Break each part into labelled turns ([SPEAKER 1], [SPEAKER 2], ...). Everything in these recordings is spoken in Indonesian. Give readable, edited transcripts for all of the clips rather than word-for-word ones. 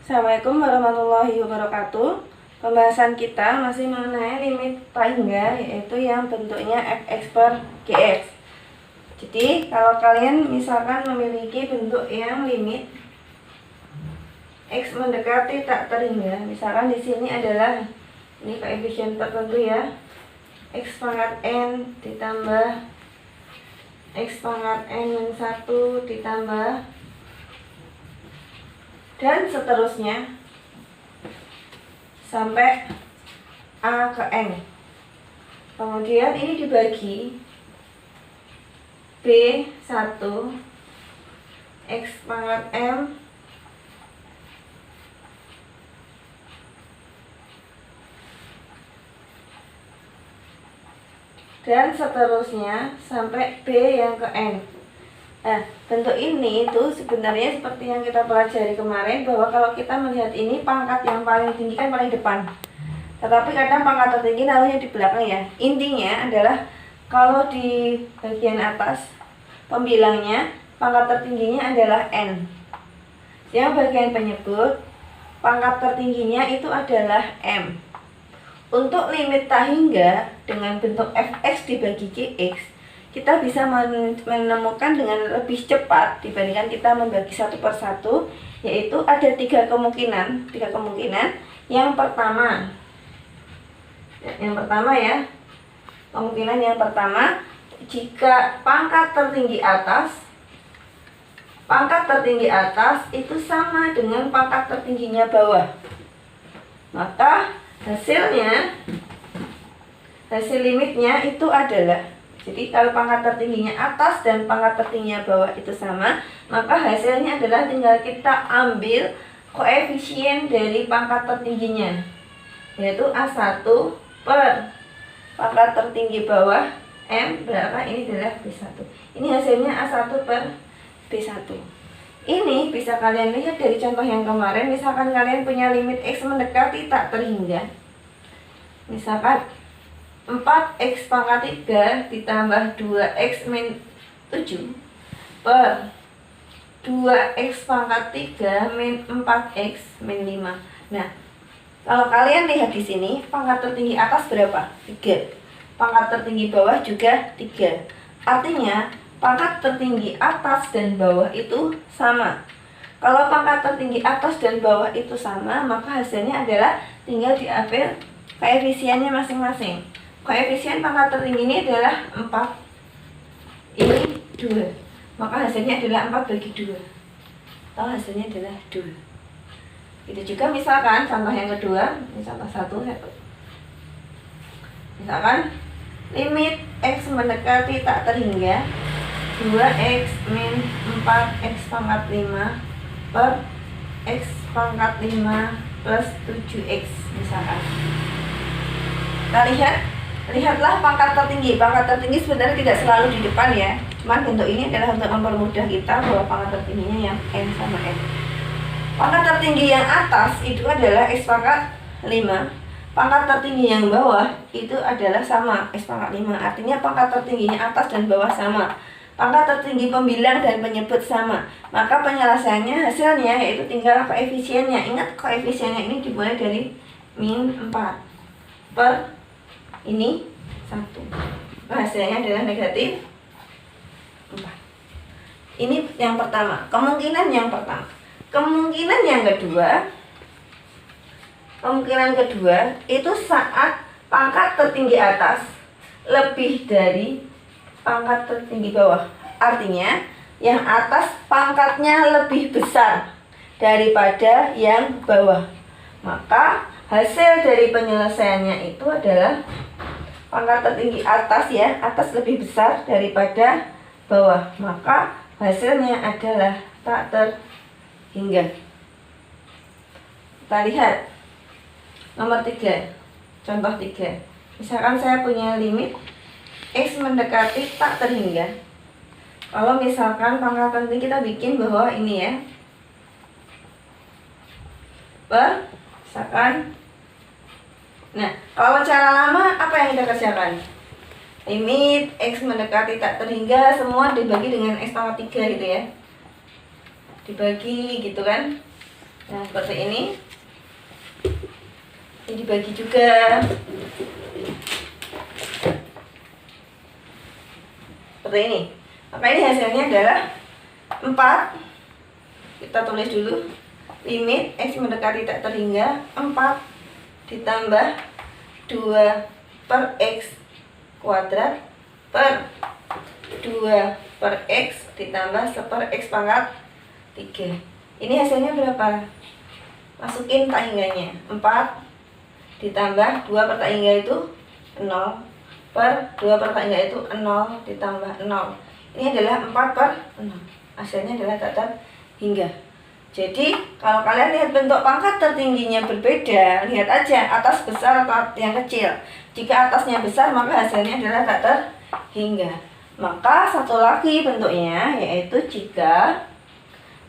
[SPEAKER 1] Assalamualaikum warahmatullahi wabarakatuh. Pembahasan kita masih mengenai limit tak hingga, yaitu yang bentuknya fx per gx. Jadi kalau kalian misalkan memiliki bentuk yang limit x mendekati tak terhingga, misalkan di sini adalah ini koefisien tertentu ya, x pangkat n ditambah x pangkat n-1 ditambah dan seterusnya sampai a ke n. Kemudian ini dibagi b1 x pangkat m dan seterusnya sampai b yang ke n. Nah, bentuk ini itu sebenarnya seperti yang kita pelajari kemarin, bahwa kalau kita melihat ini pangkat yang paling tinggi kan paling depan, tetapi kadang pangkat tertinggi naruhnya di belakang ya. Intinya adalah kalau di bagian atas pembilangnya pangkat tertingginya adalah n, yang bagian penyebut pangkat tertingginya itu adalah m. Untuk limit tak hingga dengan bentuk fx dibagi gx, kita bisa menemukan dengan lebih cepat dibandingkan kita membagi satu per satu, yaitu ada tiga kemungkinan. Yang pertama ya, kemungkinan yang pertama, jika pangkat tertinggi atas itu sama dengan pangkat tertingginya bawah, maka hasil limitnya itu adalah, jadi kalau pangkat tertingginya atas dan pangkat tertingginya bawah itu sama, maka hasilnya adalah tinggal kita ambil koefisien dari pangkat tertingginya, yaitu A1 per pangkat tertinggi bawah M berapa, ini adalah B1. Ini hasilnya A1 per B1. Ini bisa kalian lihat dari contoh yang kemarin. Misalkan kalian punya limit x mendekati tak terhingga, misalkan 4x pangkat 3 ditambah 2x min 7 per 2x pangkat 3 min 4x min 5. Nah, kalau kalian lihat di sini, pangkat tertinggi atas berapa? 3. Pangkat tertinggi bawah juga 3. Artinya pangkat tertinggi atas dan bawah itu sama. Kalau pangkat tertinggi atas dan bawah itu sama, maka hasilnya adalah tinggal diambil koefisiennya masing-masing. Koefisien pangkat tertinggi ini adalah 4, ini 2, maka hasilnya adalah 4 bagi 2, atau hasilnya adalah 2. Itu juga misalkan contoh yang kedua, ini contoh 1. Misalkan limit x mendekati tak terhingga 2x min 4x pangkat 5 per x pangkat 5 plus 7x misalkan. Kita lihatlah pangkat tertinggi. Pangkat tertinggi sebenarnya tidak selalu di depan ya, cuman bentuk ini adalah untuk mempermudah kita bahwa pangkat tertingginya yang n sama n. Pangkat tertinggi yang atas itu adalah x pangkat 5. Pangkat tertinggi yang bawah itu adalah sama, x pangkat 5. Artinya pangkat tertingginya atas dan bawah sama. Pangkat tertinggi pembilang dan penyebut sama. Maka penyelesaiannya hasilnya yaitu tinggal koefisiennya. Ingat, koefisiennya ini dimulai dari min 4 per ini 1. Hasilnya adalah negatif 4. Ini yang pertama, kemungkinan yang pertama. Kemungkinan kedua itu saat pangkat tertinggi atas lebih dari pangkat tertinggi bawah. Artinya yang atas pangkatnya lebih besar daripada yang bawah, maka hasil dari penyelesaiannya itu adalah pangkat tertinggi atas ya, atas lebih besar daripada bawah, maka hasilnya adalah tak terhingga. Kita lihat nomor 3, contoh 3. Misalkan saya punya limit x mendekati tak terhingga. Kalau misalkan pangkat tertinggi kita bikin bahwa ini ya, misalkan. Nah, kalau cara lama apa yang kita kerjakan? Limit x mendekati tak terhingga semua dibagi dengan x pangkat 3 gitu ya. Dibagi gitu kan. Nah, seperti ini. Ini dibagi juga. Seperti ini. Maka ini hasilnya adalah 4. Kita tulis dulu. Limit X mendekati tak terhingga 4 ditambah 2 per X kuadrat per 2 per X ditambah 1 per X pangkat 3. Ini hasilnya berapa? Masukin tak hingganya. 4 ditambah 2 per tak hingga itu 0 per 2 per tak hingga itu 0 ditambah 0. Ini adalah 4 per 0. Hasilnya adalah tak terhingga. Jadi kalau kalian lihat bentuk pangkat tertingginya berbeda, lihat aja atas besar atau yang kecil. Jika atasnya besar maka hasilnya adalah tak terhingga. Maka satu lagi bentuknya yaitu jika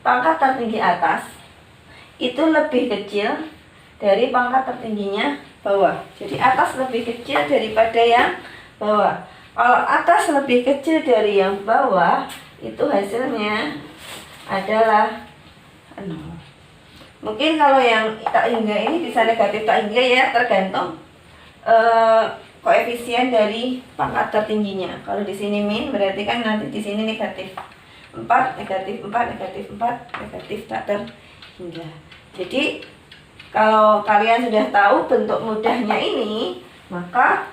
[SPEAKER 1] pangkat tertinggi atas itu lebih kecil dari pangkat tertingginya bawah. Jadi atas lebih kecil daripada yang bawah. Kalau atas lebih kecil dari yang bawah, itu hasilnya adalah 0. Mungkin kalau yang tak hingga ini bisa negatif tak hingga ya, tergantung koefisien dari pangkat tertingginya. Kalau di sini min berarti kan nanti di sini negatif 4, negatif 4, negatif 4, negatif tak terhingga. Jadi kalau kalian sudah tahu bentuk mudahnya ini, maka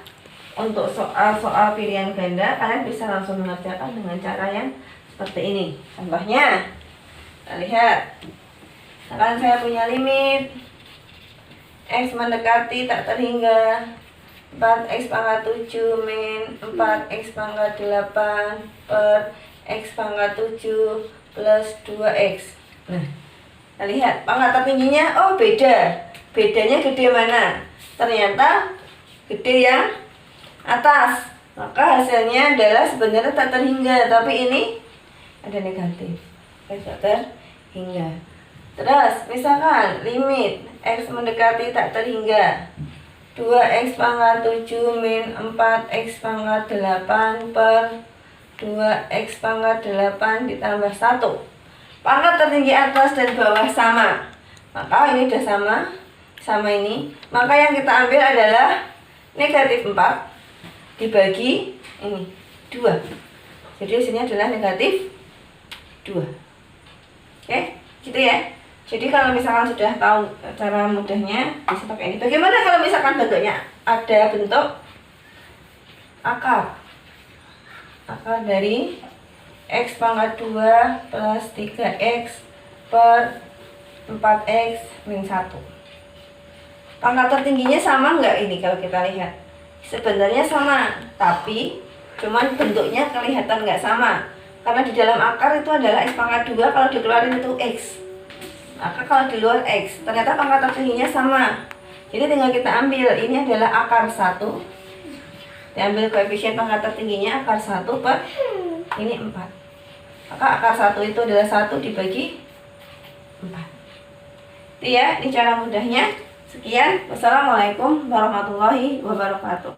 [SPEAKER 1] untuk soal-soal pilihan ganda kalian bisa langsung mengerjakan dengan cara yang seperti ini. Contohnya, kita lihat. Sekarang saya punya limit X mendekati tak terhingga 4X pangkat 7 min 4X pangkat 8 per X pangkat 7 plus 2X. Nah, kita lihat pangkat tertingginya, oh beda. Bedanya gede mana? Ternyata gede yang atas. Maka hasilnya adalah sebenarnya tak terhingga, tapi ini ada negatif. Tak terhingga. Terus misalkan limit X mendekati tak terhingga 2X pangkat 7 min 4X pangkat 8 per 2X pangkat 8 ditambah 1. Pangkat tertinggi atas dan bawah sama. Maka ini udah sama ini. Maka yang kita ambil adalah negatif 4 dibagi ini 2. Jadi hasilnya adalah negatif 2. Oke, gitu ya. Jadi kalau misalkan sudah tahu cara mudahnya bisa pakai ini. Bagaimana kalau misalkan bentuknya ada bentuk akar? Akar dari X pangkat 2 plus 3X per 4X min 1. Pangkat tertingginya sama nggak ini kalau kita lihat? Sebenarnya sama, tapi cuman bentuknya kelihatan nggak sama. Karena di dalam akar itu adalah X pangkat 2, kalau dikeluarin itu X. Maka kalau di luar X, ternyata pangkat tertingginya sama. Jadi tinggal kita ambil, ini adalah akar 1. Diambil koefisien pangkat tertingginya akar 1 per ini 4. Maka akar 1 itu adalah 1 dibagi 4. Itu ya, ini cara mudahnya. Sekian, wassalamualaikum warahmatullahi wabarakatuh.